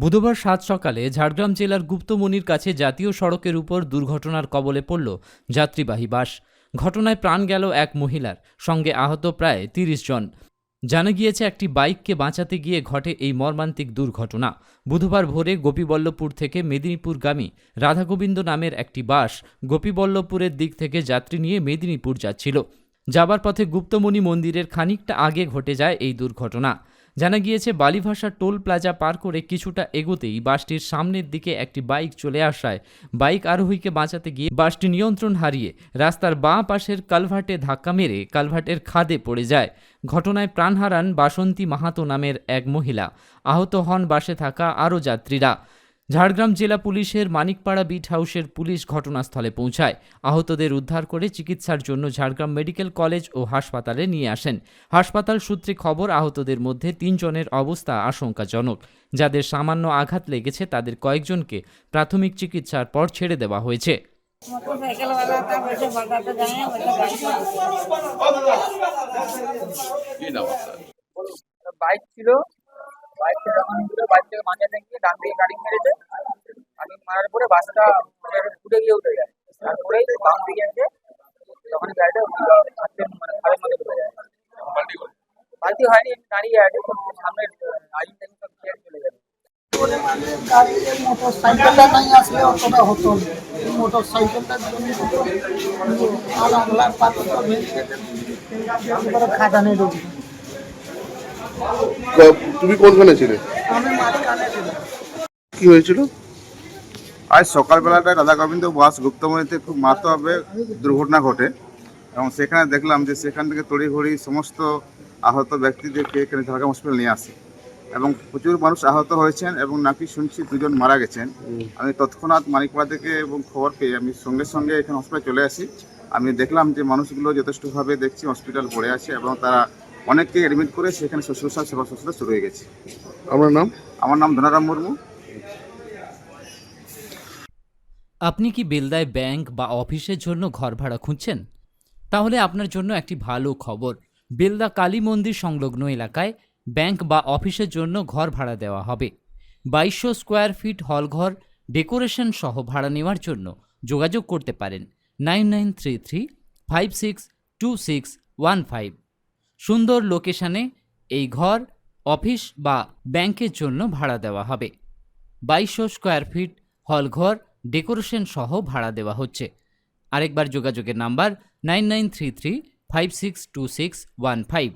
বুধবার ৭ সকালে ঝাড়গ্রাম জেলার গুপ্তমনির কাছে জাতীয় সড়কের উপর দুর্ঘটনার কবলে পড়ল যাত্রীবাহী বাস। ঘটনায় প্রাণ গেল এক মহিলার, সঙ্গে আহত প্রায় ৩০ জন। জানা গিয়েছে, একটি বাইককে বাঁচাতে গিয়ে ঘটে এই মর্মান্তিক দুর্ঘটনা। বুধবার ভোরে গোপীবল্লভপুর থেকে মেদিনীপুরগামী রাধাগোবিন্দ নামের একটি বাস গোপীবল্লভপুরের দিক থেকে যাত্রী নিয়ে মেদিনীপুর যাচ্ছিল। যাবার পথে গুপ্তমনি মন্দিরের খানিকটা আগে ঘটে যায় এই দুর্ঘটনা। জানা গিয়েছে, বালিভাষা টোল প্লাজা পার করে কিছুটা এগোতেই বাসটির সামনের দিকে একটি বাইক চলে আসায় বাইক আরোহীকে বাঁচাতে গিয়ে বাসটি নিয়ন্ত্রণ হারিয়ে রাস্তার বাঁ পাশের কালভার্টে ধাক্কা মেরে কালভার্টের খাদে পড়ে যায়। ঘটনায় প্রাণ হারান বাসন্তী মাহাতো নামের এক মহিলা। আহত হন বাসে থাকা আরও যাত্রীরা। ঝাড়গ্রাম জেলা পুলিশের মানিকপাড়া বিট হাউসের পুলিশ ঘটনাস্থলে পৌঁছায়। আহতদের উদ্ধার করে চিকিৎসার জন্য ঝাড়গ্রাম মেডিকেল কলেজ ও হাসপাতালে নিয়ে আসেন। হাসপাতাল সূত্রে খবর, আহতদের মধ্যে ৩ জনের অবস্থা আশঙ্কাজনক। যাদের সামান্য আঘাত লেগেছে তাদের কয়েকজনকে প্রাথমিক চিকিৎসার পর ছেড়ে দেওয়া হয়েছে। বাইক ছিল, বাইকটা যখন বাইক থেকে বাঁচাতে গিয়ে ডান দিকে গাড়ি মেরেছে। গাড়ি মারার পরে বাসটা ছুটে গিয়ে উঠে যায়। তারপরেই বাম দিকে এসে তখন গাড়িটা মানে খালের মধ্যে ঢুকে যায়। পাল্টি হয়নি, দাঁড়িয়ে আছে, সামনে আইন থেকে সব ক্লিয়ার চলে যাবে। মোটরসাইকেলটা নাই আসলে অতটা হতো না। মোটর সাইকেলটার জন্য আর আমলার পাত্রটা ভেঙে খাদানে ঢুকি। তুমি কোনখানে ছিলে? আমি মাঝখানে ছিলাম। কি হয়েছিল? আজ সকালবেলাটায় রাধা গোবিন্দ বাস গুপ্তমনিতে খুব মারাত্মকভাবে দুর্ঘটনা ঘটে এবং সেখানে দেখলাম যে সেখান থেকে তড়িঘড়ি সমস্ত আহত ব্যক্তিদেরকে এখানে ঝাড়গ্রাম হসপিটাল নিয়ে আসে এবং প্রচুর মানুষ আহত হয়েছেন এবং নাকি শুনছি 2 জন মারা গেছেন। আমি তৎক্ষণাৎ মানিকপাড়া থেকে এবং খবর পেয়ে আমি সঙ্গে সঙ্গে এখানে হসপিটালে চলে আসি। আমি দেখলাম যে মানুষগুলো যথেষ্টভাবে দেখছি হসপিটাল পড়ে আছে এবং তারা অনেককে অ্যাডমিট করে সেখানে শুশ্রূষা সেবা শুশ্রূষা শুরু হয়ে গেছে। আমার নাম? আমার নাম ধনারাম মুর্মু। আপনি কি বেলদায় ব্যাংক বা অফিসের জন্য ঘর ভাড়া খুঁজছেন? তাহলে আপনার জন্য একটি ভালো খবর। বেলদা কালী মন্দির সংলগ্ন এলাকায় ব্যাংক বা অফিসের জন্য ঘর ভাড়া দেওয়া হবে। 2200 স্কোয়ার ফিট হলঘর ডেকোরেশন সহ ভাড়া নেওয়ার জন্য যোগাযোগ করতে পারেন 9933562615। সুন্দর লোকেশনে এই ঘর অফিস বা ব্যাংকের জন্য ভাড়া দেওয়া হবে। 2200 স্কোয়ার ফিট হলঘর ডেকোরেশন সহ ভাড়া দেওয়া হচ্ছে। আরেকবার যোগাযোগের নাম্বার 9933562615।